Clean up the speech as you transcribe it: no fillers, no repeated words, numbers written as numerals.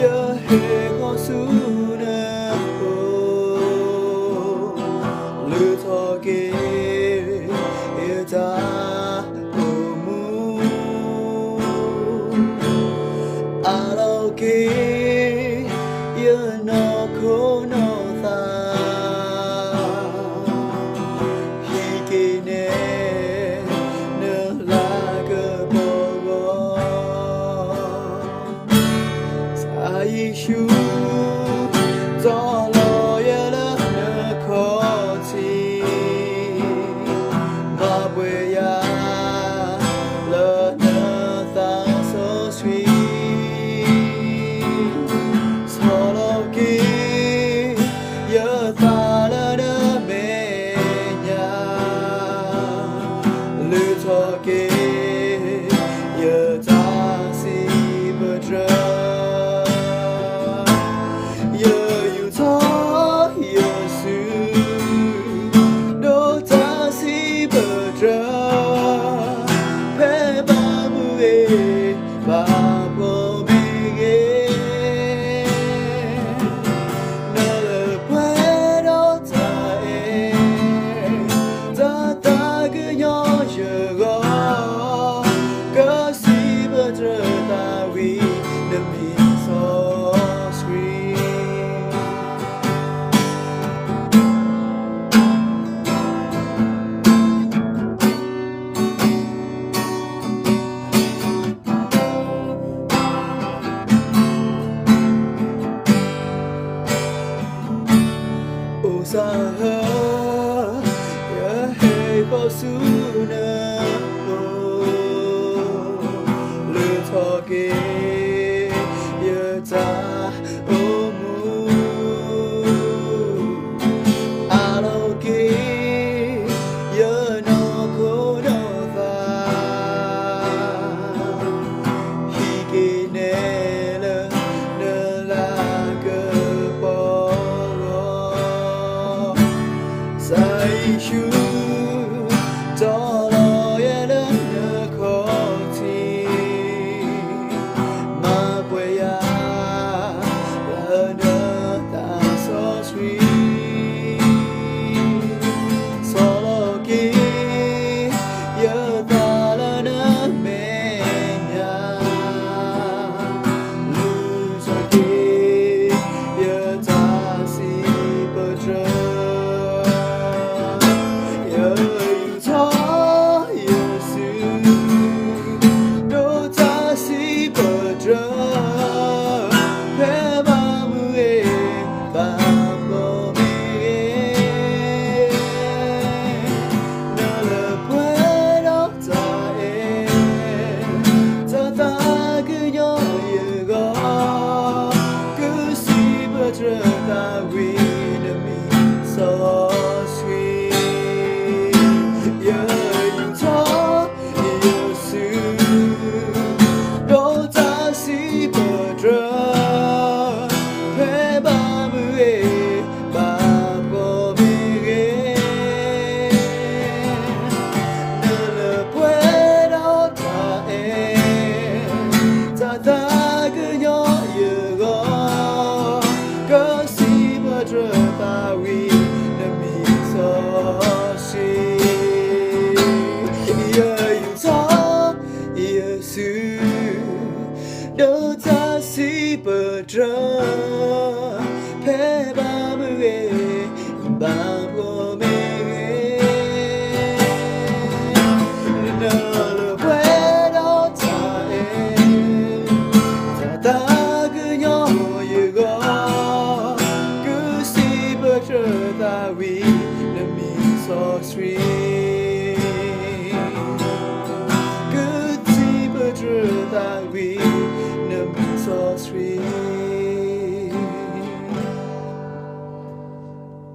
ya he ko su na lu tho ke ya ta mu alo ke ya no ko no ta hi ke ne Yeshu Zolo Yela Nakoti Mabweya La Natha so sweet Solo Ki Yathala Na Menya Lutoki Yatasi Badra ya hey ko su na le tho ke ya ta o mu alo ke ya no ko no ta hi ke ne le la ke Yeshu Zolo Yela Nakoti Mabweya La Natha so sweet Solo Ki Yathala Na Menya Lutoki Yatasi Badra Đâu ta si bờ trơ phê ba mươi ba vô mê nở lửa quê đó ta em ta cứ nhỏ như gó cứ si bờ trơ ta vì nằm mi so sweet